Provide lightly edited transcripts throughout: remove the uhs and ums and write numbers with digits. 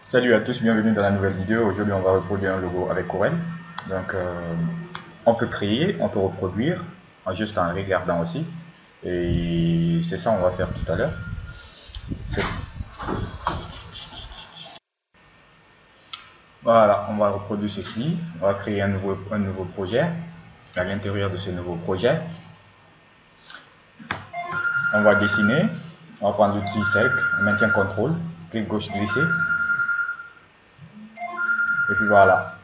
Salut à tous, bienvenue dans la nouvelle vidéo. Aujourd'hui, on va reproduire un logo avec Corel. Donc, on peut créer, on peut reproduire, juste en regardant aussi. Et c'est ça, on va faire tout à l'heure. Voilà, on va reproduire ceci. On va créer un nouveau projet. À l'intérieur de ce nouveau projet, on va dessiner. On va prendre l'outil cercle, on maintient contrôle, clic gauche glisser. Et puis voilà,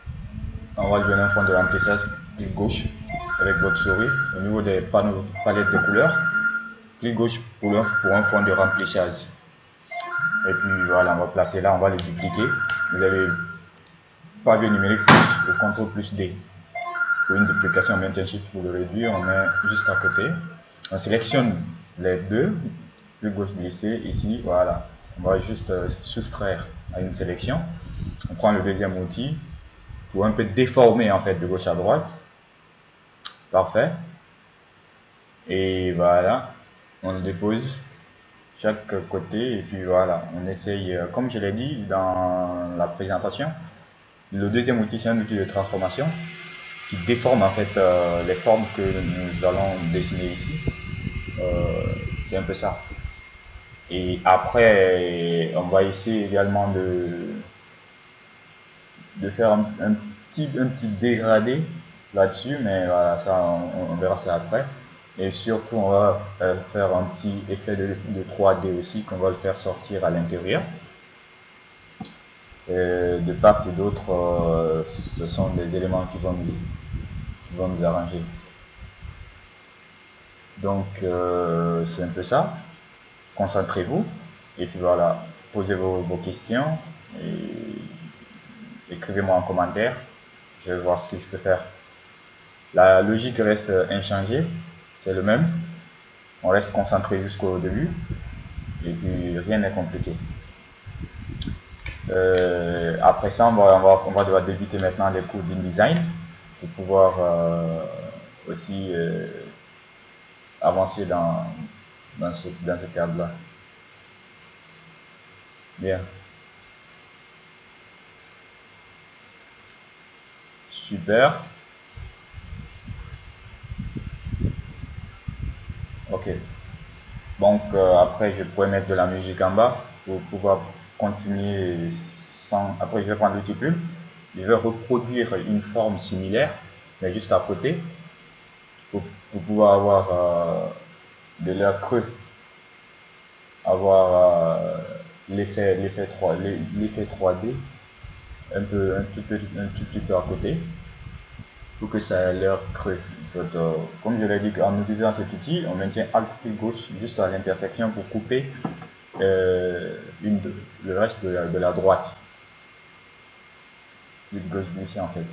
on va lui donner un fond de remplissage, clic gauche avec votre souris au niveau des panneaux palettes de couleurs, clic gauche pour un fond de remplissage. Et puis voilà, on va placer là, on va le dupliquer. Vous avez pavé numérique plus ou CTRL plus D. Pour une duplication, on maintient Shift pour le réduire, on met juste à côté. On sélectionne les deux, clic gauche glisser ici, voilà. On va juste soustraire à une sélection. On prend le deuxième outil pour un peu déformer en fait de gauche à droite. Parfait. Et voilà, on le dépose chaque côté et puis voilà, on essaye, comme je l'ai dit dans la présentation, le deuxième outil c'est un outil de transformation qui déforme en fait les formes que nous allons dessiner ici. C'est un peu ça. Et après, on va essayer également de faire un petit dégradé là-dessus, mais voilà, ça, on verra ça après. Et surtout, on va faire un petit effet de 3D aussi, qu'on va le faire sortir à l'intérieur. De part et d'autre, ce sont des éléments qui vont nous arranger. Donc, c'est un peu ça. Concentrez-vous. Et puis voilà, posez vos questions. Et écrivez-moi en commentaire. Je vais voir ce que je peux faire. La logique reste inchangée. C'est le même. On reste concentré jusqu'au début. Et puis, rien n'est compliqué. Après ça, on va devoir débuter maintenant les cours d'InDesign pour pouvoir aussi avancer dans ce cadre-là. Bien. Super. Ok. Donc après, je pourrais mettre de la musique en bas pour pouvoir continuer sans... Après, je vais prendre l'outil plume. Je vais reproduire une forme similaire, mais juste à côté, pour pouvoir avoir de l'air creux, avoir l'effet 3D un tout petit peu à côté pour que ça ait l'air creux. En fait, comme je l'ai dit, en utilisant cet outil, on maintient Alt clic gauche juste à l'intersection pour couper le reste de la droite. Clic gauche glisser en fait.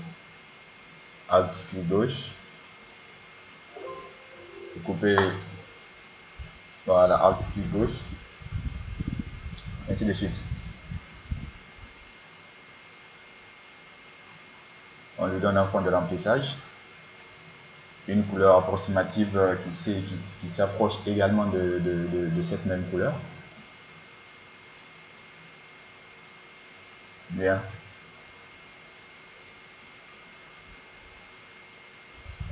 Alt clic gauche. Pour couper, voilà, Alt clic gauche. Ainsi de suite. On lui donne un fond de remplissage. Une couleur approximative qui s'approche également de cette même couleur. Bien.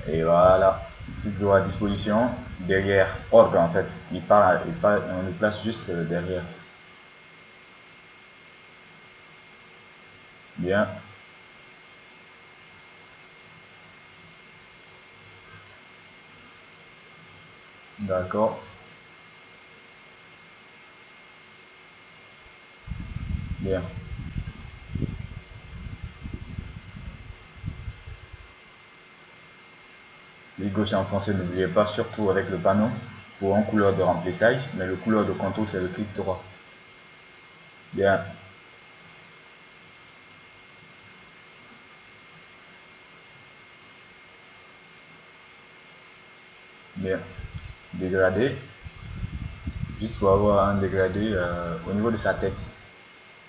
Et voilà, clic droit à disposition, derrière ordre en fait, on le place juste derrière. Bien. D'accord. Bien. Clic gauche enfoncé, n'oubliez pas, surtout avec le panneau, pour un couleur de remplissage, mais le couleur de contour c'est le clic droit. Bien. Bien. Dégradé. Juste pour avoir un dégradé au niveau de sa tête.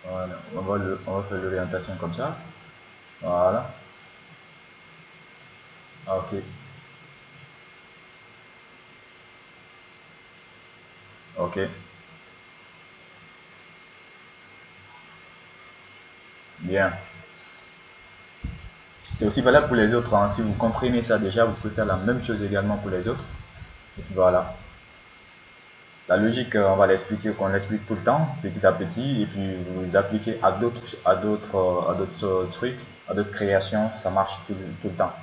Voilà. On va faire l'orientation comme ça. Voilà. Ok. Ok. Bien. C'est aussi valable pour les autres, hein. Si vous comprenez ça déjà, vous pouvez faire la même chose également pour les autres. Et puis voilà. La logique, on va l'expliquer, qu'on l'explique tout le temps, petit à petit, et puis vous appliquez à d'autres trucs, à d'autres créations, ça marche tout le temps.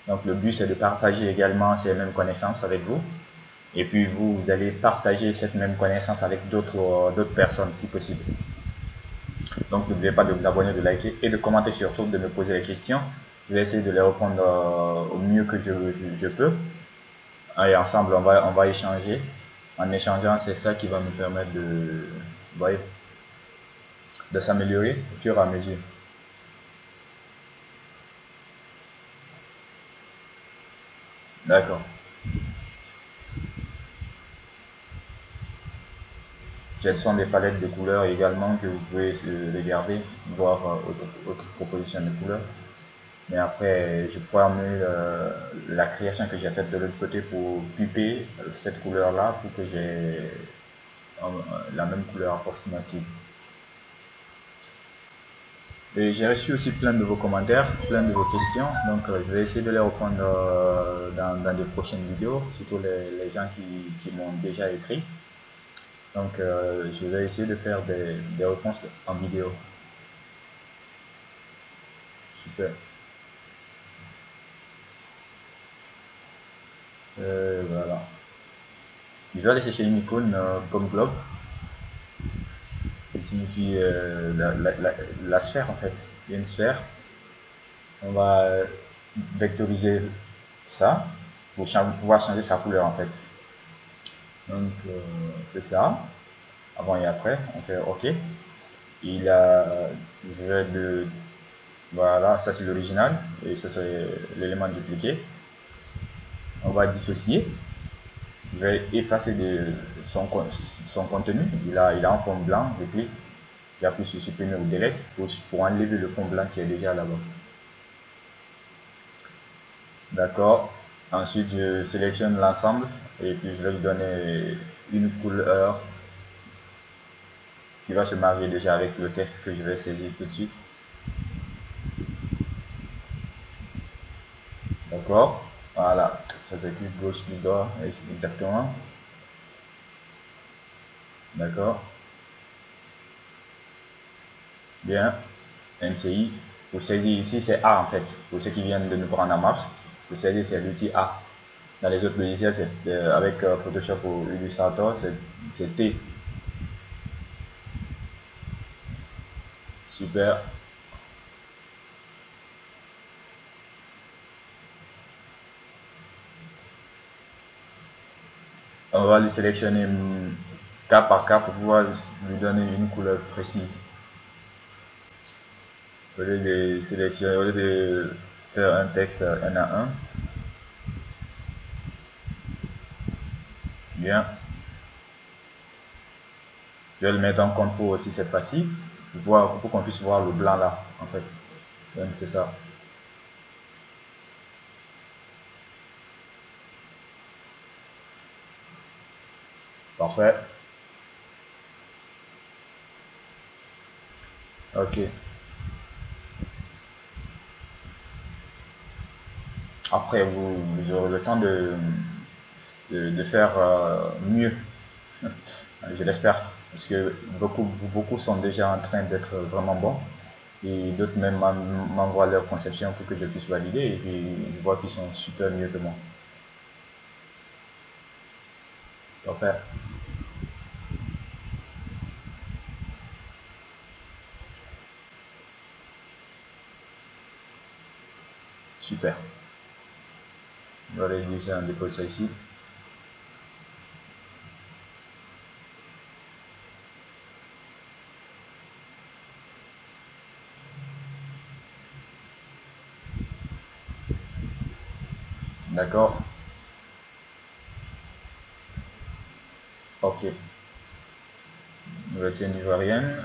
Donc le but, c'est de partager également ces mêmes connaissances avec vous. Et puis vous allez partager cette même connaissance avec d'autres personnes si possible. Donc n'oubliez pas de vous abonner, de liker et de commenter, surtout de me poser les questions. Je vais essayer de les répondre au mieux que je peux. Et ensemble, on va échanger. En échangeant, c'est ça qui va me permettre de s'améliorer au fur et à mesure. D'accord. Ce sont des palettes de couleurs également que vous pouvez regarder, voir autres propositions de couleurs. Mais après, je pourrais amener la création que j'ai faite de l'autre côté pour piper cette couleur-là pour que j'ai la même couleur approximative. Et j'ai reçu aussi plein de vos commentaires, plein de vos questions, donc je vais essayer de les répondre dans de prochaines vidéos, surtout les gens qui m'ont déjà écrit. Donc je vais essayer de faire des réponses en vidéo. Super. Voilà. Je vais aller chercher une icône comme globe, qui signifie la sphère en fait. Il y a une sphère. On va vectoriser ça pour pouvoir changer sa couleur en fait. Donc c'est ça. Avant et après, on fait OK. Il a, je vais voilà, ça c'est l'original et ça c'est l'élément dupliqué. On va dissocier. Je vais effacer son contenu. Il a un fond blanc, je clique, j'appuie sur supprimer ou delete pour enlever le fond blanc qui est déjà là-bas. D'accord. Ensuite, je sélectionne l'ensemble et puis je vais lui donner une couleur qui va se marier déjà avec le texte que je vais saisir tout de suite. D'accord. Voilà. Ça s'écrit gauche du doigt exactement. D'accord. Bien. NCI. Pour saisir ici, c'est A en fait. Pour ceux qui viennent de nous prendre en marche, pour saisir, c'est l'outil A. Dans les autres logiciels, avec Photoshop ou Illustrator, c'est T. Super. On va lui sélectionner cas par cas pour pouvoir lui donner une couleur précise. Au lieu de sélectionner, au lieu de faire un texte un à un. Bien. Je vais le mettre en contour aussi cette fois-ci pour qu'on puisse voir le blanc là en fait. Donc c'est ça. Parfait. Ok. Après, vous aurez le temps de faire mieux. Je l'espère. Parce que beaucoup sont déjà en train d'être vraiment bons. Et d'autres même m'envoient leur conception pour que je puisse valider. Et puis, je vois qu'ils sont super mieux que moi. Parfait. Super. On va réduire ça, on dépose ça ici. D'accord. Ok. Nouvelle scène ivoirienne.